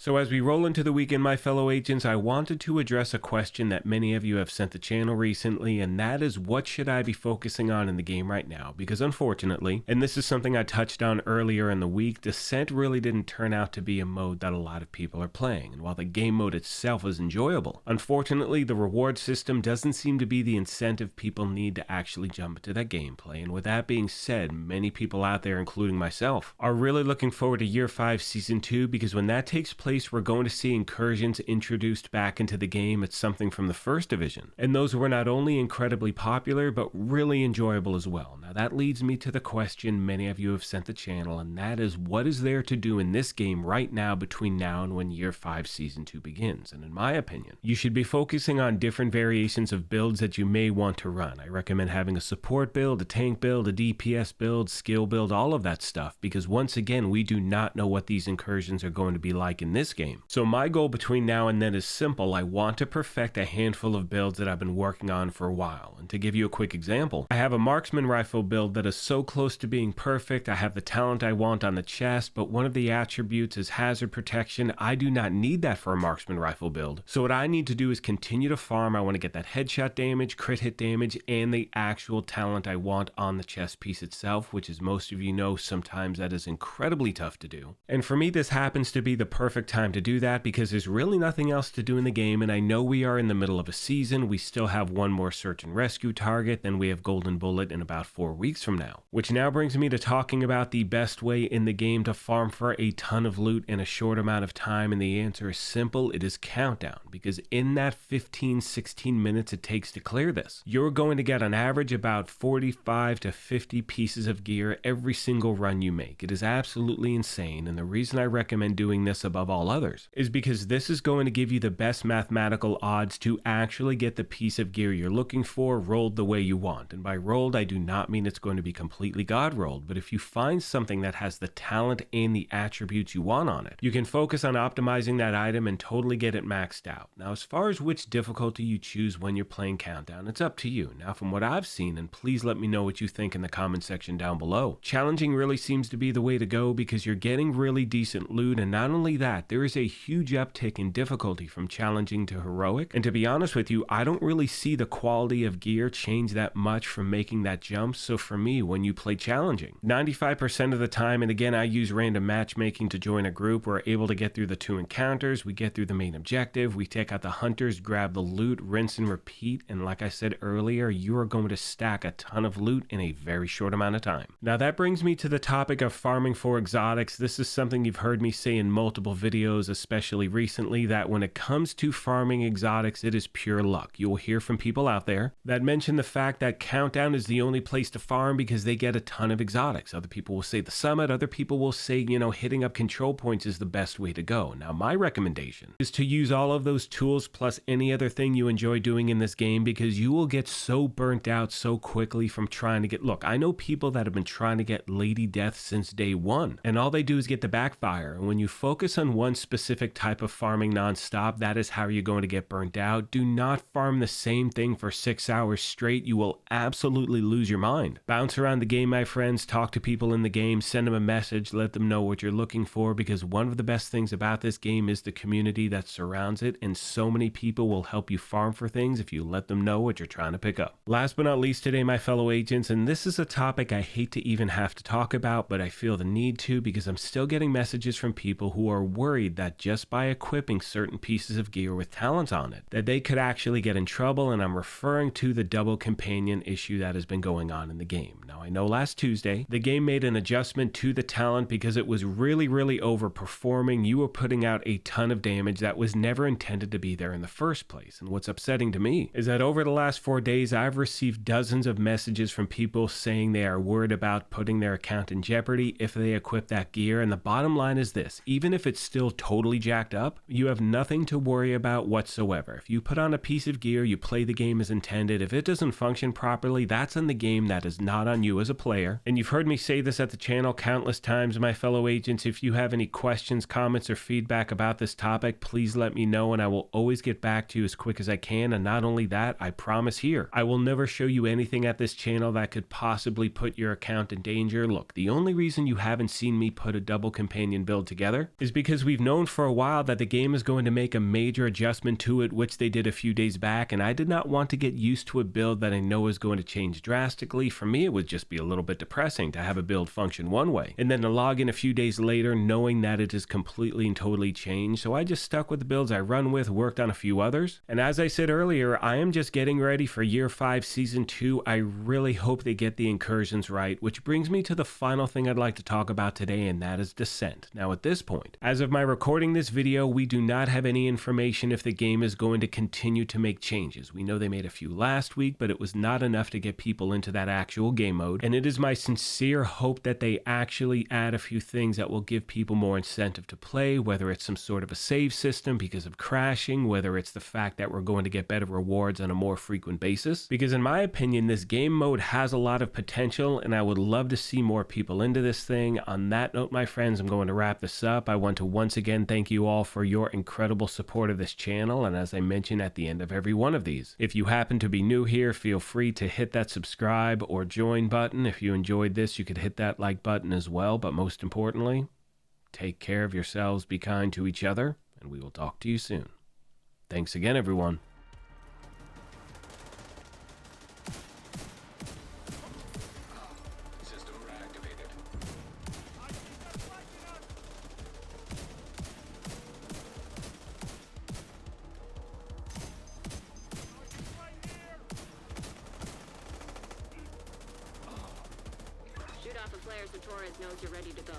So as we roll into the weekend, my fellow agents, I wanted to address a question that many of you have sent the channel recently, and that is, what should I be focusing on in the game right now? Because unfortunately, and this is something I touched on earlier in the week, Descent really didn't turn out to be a mode that a lot of people are playing, and while the game mode itself is enjoyable, unfortunately the reward system doesn't seem to be the incentive people need to actually jump into that gameplay. And with that being said, many people out there, including myself, are really looking forward to Year 5 Season 2, because when that takes place, we're going to see incursions introduced back into the game. It's something from the first division, and those were not only incredibly popular but really enjoyable as well. Now that leads me to the question many of you have sent the channel, and that is, what is there to do in this game right now between now and when Year 5 Season 2 begins? And in my opinion, you should be focusing on different variations of builds that you may want to run. I recommend having a support build, a tank build, a DPS build, skill build, all of that stuff, because once again, we do not know what these incursions are going to be like in this game. So my goal between now and then is simple. I want to perfect a handful of builds that I've been working on for a while. And to give you a quick example, I have a marksman rifle build that is so close to being perfect. I have the talent I want on the chest, but one of the attributes is hazard protection. I do not need that for a marksman rifle build. So what I need to do is continue to farm. I want to get that headshot damage, crit hit damage, and the actual talent I want on the chest piece itself, which, as most of you know, sometimes that is incredibly tough to do. And for me, this happens to be the perfect time to do that because there's really nothing else to do in the game, and I know we are in the middle of a season. We still have one more search and rescue target, then we have Golden Bullet in about 4 weeks from now. Which now brings me to talking about the best way in the game to farm for a ton of loot in a short amount of time, and the answer is simple. It is Countdown, because in that 15-16 minutes it takes to clear this, you're going to get on average about 45 to 50 pieces of gear every single run you make. It is absolutely insane, and the reason I recommend doing this above all others is because this is going to give you the best mathematical odds to actually get the piece of gear you're looking for rolled the way you want. And by rolled, I do not mean it's going to be completely god rolled, but if you find something that has the talent and the attributes you want on it, you can focus on optimizing that item and totally get it maxed out. Now, as far as which difficulty you choose when you're playing Countdown, it's up to you. Now, from what I've seen, and please let me know what you think in the comment section down below, challenging really seems to be the way to go because you're getting really decent loot, and not only that, there is a huge uptick in difficulty from challenging to heroic. And to be honest with you, I don't really see the quality of gear change that much from making that jump. So for me, when you play challenging, 95% of the time, and again, I use random matchmaking to join a group, we're able to get through the 2 encounters, we get through the main objective, we take out the hunters, grab the loot, rinse and repeat, and like I said earlier, you are going to stack a ton of loot in a very short amount of time. Now that brings me to the topic of farming for exotics. This is something you've heard me say in multiple videos, especially recently, that when it comes to farming exotics, it is pure luck. You will hear from people out there that mention the fact that Countdown is the only place to farm because they get a ton of exotics. Other people will say the summit, other people will say, hitting up control points is the best way to go. Now, my recommendation is to use all of those tools plus any other thing you enjoy doing in this game, because you will get so burnt out so quickly from trying to get, look, I know people that have been trying to get Lady Death since day one, and all they do is get the backfire. And when you focus on one specific type of farming nonstop, that is how you're going to get burnt out. Do not farm the same thing for 6 hours straight. You will absolutely lose your mind. Bounce around the game, my friends, talk to people in the game, send them a message, let them know what you're looking for, because one of the best things about this game is the community that surrounds it, and so many people will help you farm for things if you let them know what you're trying to pick up. Last but not least today, my fellow agents, and this is a topic I hate to even have to talk about, but I feel the need to because I'm still getting messages from people who are worried that just by equipping certain pieces of gear with talents on it, that they could actually get in trouble, and I'm referring to the double companion issue that has been going on in the game. Now, I know last Tuesday, the game made an adjustment to the talent because it was really overperforming. You were putting out a ton of damage that was never intended to be there in the first place. And what's upsetting to me is that over the last 4 days, I've received dozens of messages from people saying they are worried about putting their account in jeopardy if they equip that gear. And the bottom line is this: even if it's still totally jacked up, you have nothing to worry about whatsoever. If you put on a piece of gear, you play the game as intended. If it doesn't function properly, that's on the game, that is not on you as a player. And you've heard me say this at the channel countless times, my fellow agents. If you have any questions, comments, or feedback about this topic, please let me know, and I will always get back to you as quick as I can. And not only that, I promise here, I will never show you anything at this channel that could possibly put your account in danger. Look, the only reason you haven't seen me put a double companion build together is because we we've known for a while that the game is going to make a major adjustment to it, which they did a few days back, and I did not want to get used to a build that I know is going to change drastically. For me, it would just be a little bit depressing to have a build function one way, and then to log in a few days later knowing that it is completely and totally changed. So I just stuck with the builds I run with, worked on a few others, and as I said earlier, I am just getting ready for Year 5 Season 2. I really hope they get the incursions right, which brings me to the final thing I'd like to talk about today, and that is Descent. Now at this point, as of my recording this video, we do not have any information if the game is going to continue to make changes. We know they made a few last week, but it was not enough to get people into that actual game mode, and it is my sincere hope that they actually add a few things that will give people more incentive to play, whether it's some sort of a save system because of crashing, whether it's the fact that we're going to get better rewards on a more frequent basis, because in my opinion, this game mode has a lot of potential, and I would love to see more people into this thing. On that note, my friends, I'm going to wrap this up. I want to once again thank you all for your incredible support of this channel, and as I mention at the end of every one of these, if you happen to be new here, feel free to hit that subscribe or join button. If you enjoyed this, you could hit that like button as well, but most importantly, take care of yourselves, be kind to each other, and we will talk to you soon. Thanks again, everyone. System reactivated. Shoot off a flare so Torres knows you're ready to go.